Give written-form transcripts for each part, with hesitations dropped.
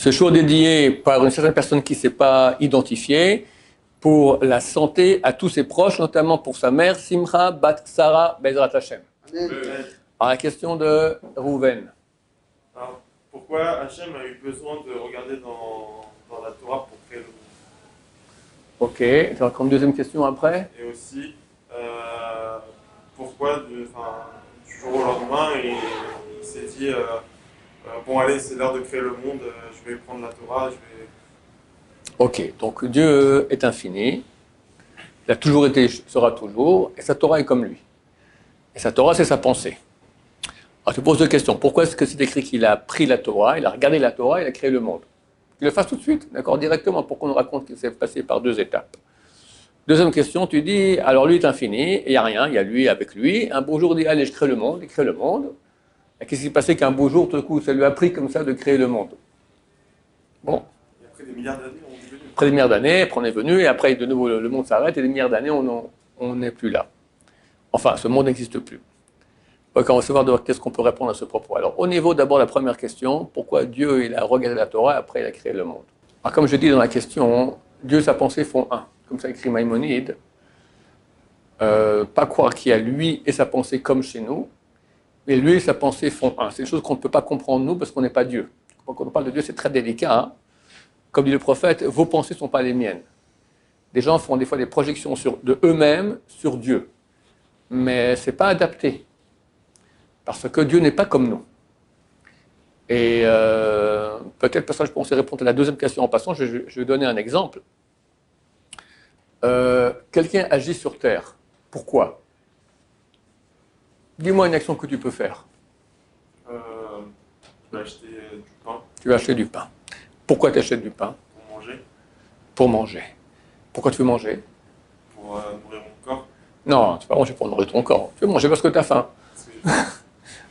Ce jour dédié par une certaine personne qui ne s'est pas identifiée pour la santé à tous ses proches, notamment pour sa mère, Simcha Bat Sarah Bezrat Hashem. Amen. Alors la question de Rouven. Alors, pourquoi Hachem a eu besoin de regarder dans la Torah pour créer le monde? Ok, tu as comme deuxième question après. Et aussi, pourquoi du jour au lendemain, il s'est dit bon, allez, c'est l'heure de créer le monde, je vais prendre la Torah, je vais. Ok, donc Dieu est infini, il a toujours été, sera toujours, et sa Torah est comme lui. Et sa Torah, c'est sa pensée. Alors, je te pose deux questions. Pourquoi est-ce que c'est écrit qu'il a pris la Torah, il a regardé la Torah, il a créé le monde? Qu'il le fasse tout de suite, d'accord, directement, pour qu'on nous raconte qu'il s'est passé par deux étapes. Deuxième question, tu dis, alors lui est infini, et il n'y a rien, il y a lui avec lui. Un beau jour, il dit, allez, je crée le monde, il crée le monde. Et qu'est-ce qui s'est passé qu'un beau jour, tout d'un coup, ça lui a pris comme ça de créer le monde? Bon. Et après des milliards d'années, on est venu. Après des milliards d'années, après on est venu, et après, de nouveau, le monde s'arrête, et des milliards d'années, on n'est plus là. Enfin, ce monde n'existe plus. Donc, on va se voir de qu'est-ce qu'on peut répondre à ce propos. Alors, au niveau d'abord de la première question, pourquoi Dieu il a regardé la Torah, après il a créé le monde? Alors, comme je dis dans la question, Dieu et sa pensée font un. Comme ça écrit Maïmonide. Pas croire qu'il y a lui et sa pensée comme chez nous, mais lui et sa pensée font un. C'est une chose qu'on ne peut pas comprendre nous parce qu'on n'est pas Dieu. Quand on parle de Dieu, c'est très délicat. Hein. Comme dit le prophète, vos pensées ne sont pas les miennes. Des gens font des fois des projections de eux-mêmes sur Dieu. Mais ce n'est pas adapté. Parce que Dieu n'est pas comme nous. Et peut-être parce que je pensais répondre à la deuxième question en passant, je vais donner un exemple. Quelqu'un agit sur Terre. Pourquoi? Dis-moi une action que tu peux faire. Je vais acheter du pain Tu vas acheter du pain. Pourquoi tu achètes du pain? pour manger, Pour manger. Pourquoi tu veux manger? pour nourrir mon corps. Non, tu ne vas pas manger pour nourrir ton corps. Tu veux manger parce que tu as faim. Parce que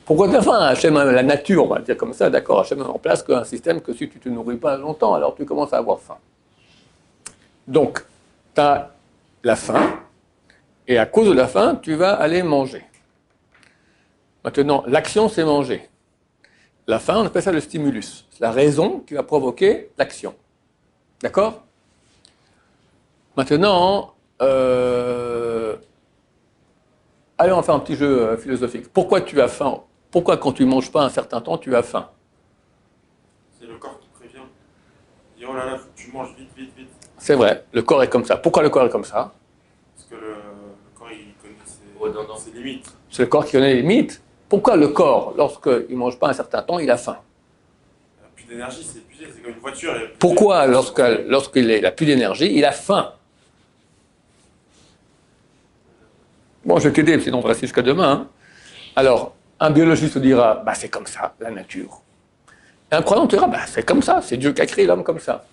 Pourquoi tu as faim? Hachem, la nature, on va dire comme ça, d'accord. Hachem met en place un système que si tu ne te nourris pas longtemps, alors tu commences à avoir faim. Donc, tu as la faim, et à cause de la faim, tu vas aller manger. Maintenant, l'action, c'est manger. La faim, on appelle ça le stimulus. C'est la raison qui va provoquer l'action. D'accord? Maintenant, allez, on va faire un petit jeu philosophique. Pourquoi tu as faim? Pourquoi quand tu ne manges pas un certain temps, tu as faim? c'est le corps qui prévient. Il dit oh là là, faut que tu manges vite, vite, vite. C'est vrai, le corps est comme ça. Pourquoi le corps est comme ça? Parce que le corps, il connaît ses limites. C'est le corps qui connaît les limites. Pourquoi le corps, lorsqu'il ne mange pas un certain temps, il a faim? Il n'a plus d'énergie, c'est épuisé, c'est comme une voiture. Pourquoi, lorsqu'il n'a plus d'énergie, il a faim? Bon, je vais t'aider, sinon on va rester jusqu'à demain. Hein. Alors, un biologiste dira, bah, c'est comme ça, la nature. Et un croyant te dira, bah, c'est comme ça, c'est Dieu qui a créé l'homme comme ça.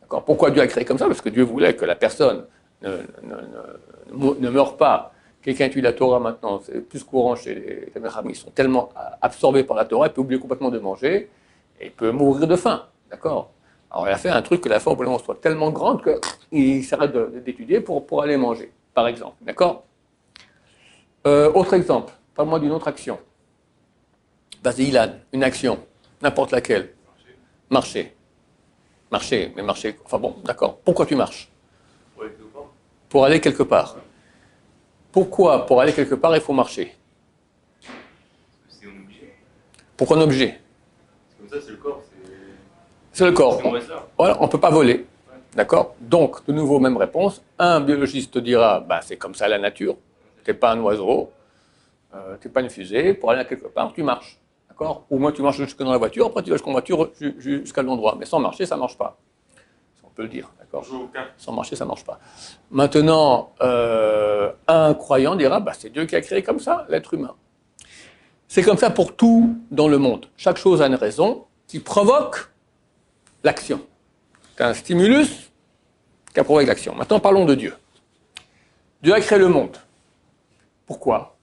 D'accord? Pourquoi Dieu a créé comme ça? Parce que Dieu voulait que la personne ne meure pas. Quelqu'un étudie la Torah maintenant, c'est plus courant chez les Méchamis, ils sont tellement absorbés par la Torah, il peut oublier complètement de manger, et il peut mourir de faim. D'accord? Alors il a fait un truc que la faim, au bout d'un moment, soit tellement grande qu'il s'arrête d'étudier pour aller manger, par exemple. D'accord? Autre exemple, parle-moi d'une autre action. Vas-y, Ilan, une action, n'importe laquelle. Marcher. Marcher, mais marcher, enfin bon, d'accord. Pourquoi tu marches? Pour aller quelque part. Pourquoi, pour aller quelque part, il faut marcher? C'est un objet. Pourquoi un objet? Comme ça, c'est le corps. C'est le corps. On reste là. Voilà, on ne peut pas voler. D'accord? Donc, de nouveau, même réponse. Un biologiste te dira, bah, c'est comme ça la nature. Tu n'es pas un oiseau, tu n'es pas une fusée. Pour aller à quelque part, tu marches. D'accord? Ou moins tu marches jusque dans la voiture, après tu vas jusqu'en voiture jusqu'à l'endroit. Mais sans marcher, ça ne marche pas. On peut le dire. D'accord? Sans marcher, ça ne marche pas. Maintenant, un croyant dira, bah, c'est Dieu qui a créé comme ça l'être humain. C'est comme ça pour tout dans le monde. Chaque chose a une raison qui provoque l'action. C'est un stimulus qui provoque l'action. Maintenant, parlons de Dieu. Dieu a créé le monde. Pourquoi?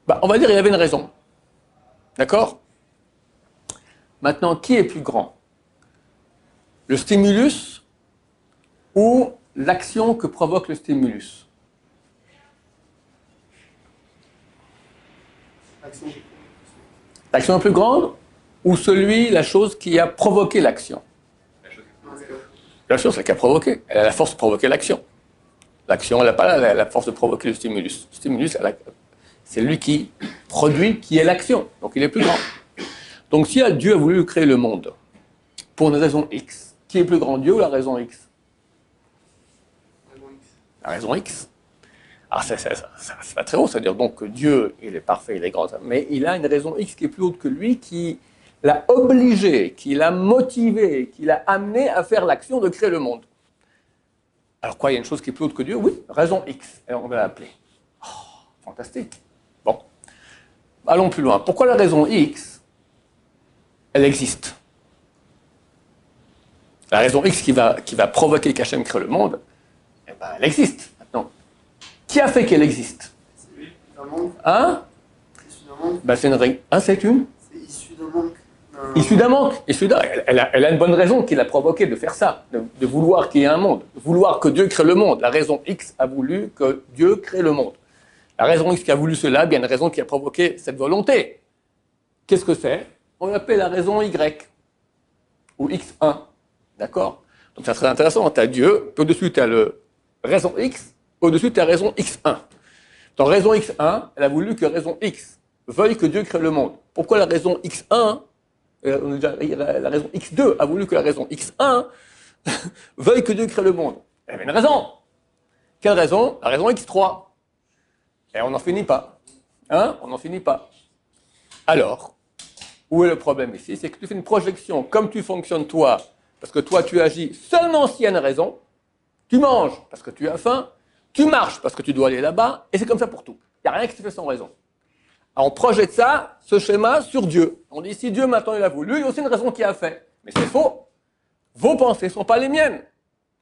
Bah, on va dire qu'il y avait une raison. D'accord? Maintenant, qui est plus grand? Le stimulus ou l'action que provoque le stimulus? L'action est plus grande? ou celui, la chose qui a provoqué l'action? La chose, c'est qui a provoqué. Elle a la force de provoquer l'action. L'action, elle n'a pas la force de provoquer le stimulus. Le stimulus, c'est lui qui produit, qui est l'action. Donc il est plus grand. Donc si Dieu a voulu créer le monde pour une raison X, qui est plus grand, Dieu ou la raison X? La raison X. Alors c'est pas très haut, c'est-à-dire donc que Dieu, il est parfait, il est grand, mais il a une raison X qui est plus haute que lui, qui l'a obligé, qui l'a motivé, qui l'a amené à faire l'action de créer le monde. Alors quoi, il y a une chose qui est plus haute que Dieu? Oui, raison X, et on va l'appeler. Oh, fantastique. Bon, allons plus loin. Pourquoi la raison X, elle existe? La raison X qui va provoquer qu'Hachem crée le monde, eh ben, elle existe. Maintenant, qui a fait qu'elle existe? C'est lui, d'un manque. Hein? C'est issu d'un manque. Ben, c'est une règle. Hein, c'est une? C'est issu d'un manque. Issue d'un manque. Elle a une bonne raison qui l'a provoqué de faire ça, de vouloir qu'il y ait un monde, de vouloir que Dieu crée le monde. La raison X a voulu que Dieu crée le monde. La raison X qui a voulu cela, bien une raison qui a provoqué cette volonté. Qu'est-ce que c'est? On l'appelle la raison Y, ou X1. D'accord? Donc c'est très intéressant. Tu as Dieu, puis au-dessus tu as le raison X, au-dessus tu as raison X1. Dans raison X1, elle a voulu que raison X veuille que Dieu crée le monde. Pourquoi la raison X1, la raison X2 a voulu que la raison X1 veuille que Dieu crée le monde? Il y avait une raison. Quelle raison? La raison X3. Et on n'en finit pas. Hein? On n'en finit pas. Alors, où est le problème ici? C'est que tu fais une projection comme tu fonctionnes toi, parce que toi tu agis seulement s'il y a une raison, tu manges parce que tu as faim, tu marches parce que tu dois aller là-bas, et c'est comme ça pour tout. Il n'y a rien qui se fait sans raison. Alors on projette ça, ce schéma, sur Dieu. On dit si Dieu maintenant il a voulu, il y a aussi une raison qui a fait. Mais c'est faux. Vos pensées ne sont pas les miennes.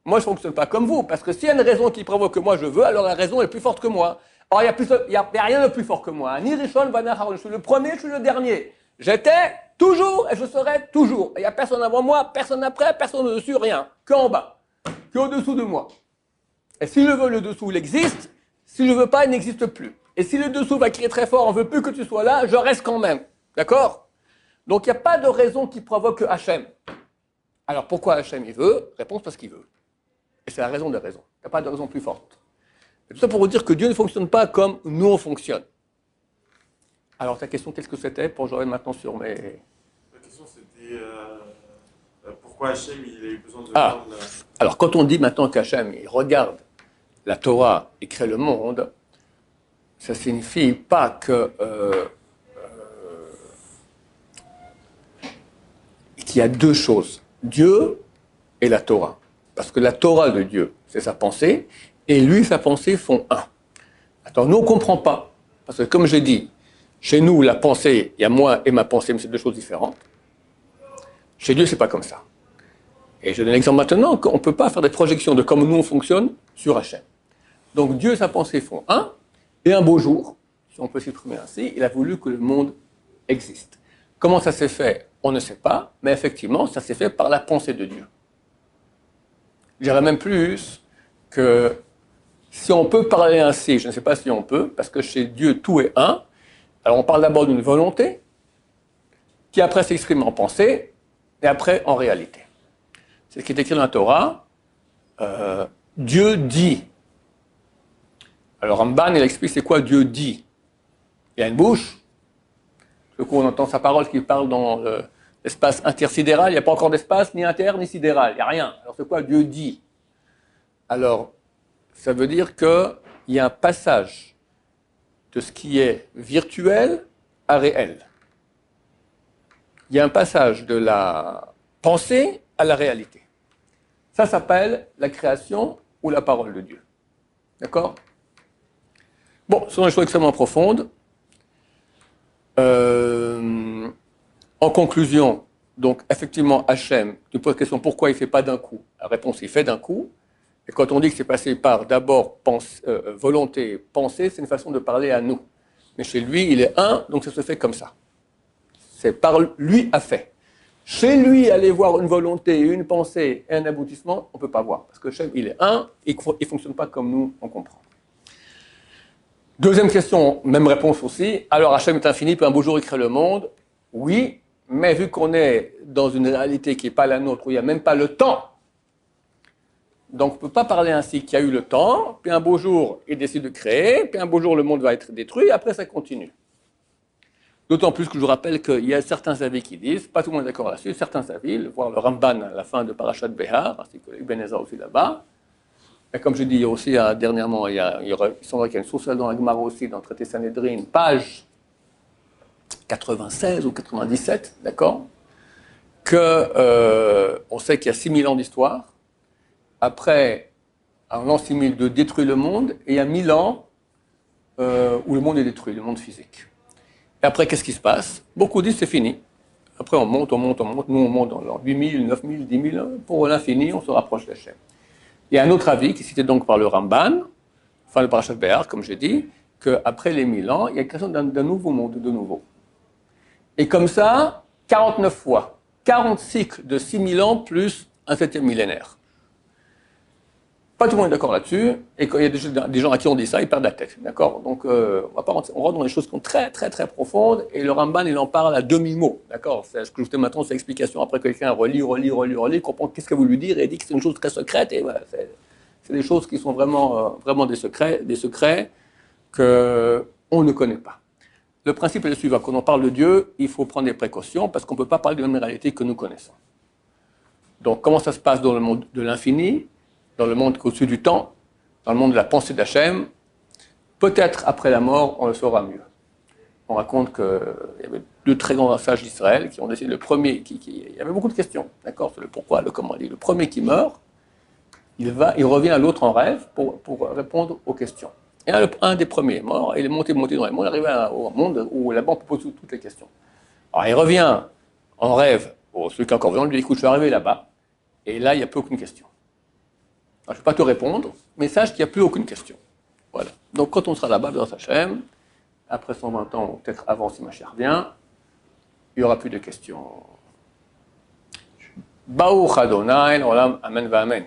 Moi je ne fonctionne pas comme vous, parce que s'il y a une raison qui provoque que moi je veux, alors la raison est plus forte que moi. Or il n'y a rien de plus fort que moi. Ni Rishon, Vanachar, je suis le premier, je suis le dernier. J'étais toujours et je serai toujours. Il n'y a personne avant moi, personne après, personne au-dessus, rien. Que en bas, que au-dessous de moi. Et si je veux, le dessous, il existe. Si je ne veux pas, il n'existe plus. Et si le dessous va crier très fort, on ne veut plus que tu sois là, je reste quand même. D'accord? Donc il n'y a pas de raison qui provoque Hachem. Alors pourquoi Hachem il veut? Réponse parce qu'il veut. Et c'est la raison des raisons. Il n'y a pas de raison plus forte. Et tout ça pour vous dire que Dieu ne fonctionne pas comme nous on fonctionne. Alors ta question, qu'est-ce que c'était pour que je revienne maintenant sur mes... La question c'était pourquoi Hachem il a eu besoin de Ah, alors quand on dit maintenant qu'Hachem il regarde la Torah et crée le monde, ça ne signifie pas que qu'il y a deux choses, Dieu et la Torah. Parce que la Torah de Dieu, c'est sa pensée, et lui et sa pensée font un. Attends, nous on ne comprend pas, parce que comme j'ai dit, chez nous la pensée, il y a moi et ma pensée, mais c'est deux choses différentes. Chez Dieu, c'est pas comme ça. Et je donne l'exemple maintenant qu'on ne peut pas faire des projections de comment nous on fonctionne sur Hachem. Donc Dieu et sa pensée font un, et un beau jour, si on peut s'exprimer ainsi, il a voulu que le monde existe. Comment ça s'est fait? On ne sait pas, mais effectivement, ça s'est fait par la pensée de Dieu. Je dirais même plus que si on peut parler ainsi, je ne sais pas si on peut, parce que chez Dieu, tout est un. Alors on parle d'abord d'une volonté, qui après s'exprime en pensée, et après en réalité. C'est ce qui est écrit dans la Torah. Dieu dit. Alors Ramban, il explique c'est quoi Dieu dit. Il y a une bouche. Du coup, on entend sa parole qui parle dans l'espace intersidéral. Il n'y a pas encore d'espace, ni inter, ni sidéral. Il n'y a rien. Alors c'est quoi Dieu dit? Alors, ça veut dire qu'il y a un passage de ce qui est virtuel à réel. Il y a un passage de la pensée à la réalité. Ça s'appelle la création ou la parole de Dieu. D'accord? Bon, ce sont des choses extrêmement profondes. En conclusion, donc effectivement, Hachem, tu poses la question pourquoi il ne fait pas d'un coup? La réponse, il fait d'un coup. Et quand on dit que c'est passé par d'abord volonté, pensée, c'est une façon de parler à nous. Mais chez lui, il est un, donc ça se fait comme ça. C'est par lui a fait. Chez lui, aller voir une volonté, une pensée et un aboutissement, on ne peut pas voir. Parce que Hachem, il est un, il ne fonctionne pas comme nous, on comprend. Deuxième question, même réponse aussi. Alors Hachem est infini, puis un beau jour il crée le monde. Oui, Mais vu qu'on est dans une réalité qui n'est pas la nôtre, où il n'y a même pas le temps, donc on ne peut pas parler ainsi qu'il y a eu le temps, puis un beau jour, il décide de créer, puis un beau jour, le monde va être détruit, et après ça continue. D'autant plus que je vous rappelle qu'il y a certains avis qui disent, pas tout le monde est d'accord là-dessus, certains avis, voir le Ramban à la fin de Parashat Behar, ainsi que Ibn Ezra aussi là-bas. Et comme je dis aussi dernièrement, il semblerait qu'il y a une source dans la Gemara aussi, dans le traité Sanhedrin, page 96 ou 97, d'accord, on sait qu'il y a 6000 ans d'histoire. Après, en l'an 6002 détruit le monde, et il y a 1000 ans où le monde est détruit, le monde physique. Et après, qu'est-ce qui se passe? Beaucoup disent c'est fini. Après, on monte. Nous, on monte dans l'an 8000, 9000, 10 000 ans. Pour l'infini, on se rapproche d'Hachem. Il y a un autre avis, qui est cité donc par le Ramban, enfin le Parashat Behar, comme j'ai dit, qu'après les 1000 ans, il y a création d'un nouveau monde, de nouveau. Et comme ça, 49 fois, 40 cycles de 6000 ans plus un 7e millénaire. Pas tout le monde est d'accord là-dessus, et quand il y a des gens à qui on dit ça, ils perdent la tête, d'accord? Donc, on rentre dans des choses qui sont très, très, très profondes, et le Ramban, il en parle à demi-mot, d'accord? Ce que je vous fais maintenant, c'est l'explication. Après, quelqu'un relit, comprend qu'est-ce que vous lui dire, et dit que c'est une chose très secrète, et voilà, c'est des choses qui sont vraiment, vraiment des secrets qu'on ne connaît pas. Le principe est le suivant, quand on parle de Dieu, il faut prendre des précautions, parce qu'on ne peut pas parler de la même réalité que nous connaissons. Donc, comment ça se passe dans le monde de l'infini, dans le monde au-dessus du temps, dans le monde de la pensée d'Hachem? Peut-être après la mort, on le saura mieux. On raconte qu'il y avait 2 très grands sages d'Israël qui ont décidé, le premier, il y avait beaucoup de questions, d'accord, sur le pourquoi, le comment. Le premier qui meurt, il revient à l'autre en rêve pour répondre aux questions. Et un des premiers est mort, et il est monté dans les mondes, arrivé au monde où là-bas on peut poser toutes les questions. Alors il revient en rêve, celui qui est encore vivant, lui dit, écoute, je suis arrivé là-bas, et là il n'y a plus aucune question. Alors, je ne vais pas te répondre, mais sache qu'il n'y a plus aucune question. Voilà. Donc quand on sera là-bas, dans Hachem, après 120 ans, ou peut-être avant si ma chère vient, il n'y aura plus de questions. Baruch Adonai, Olam, Amen, Amen.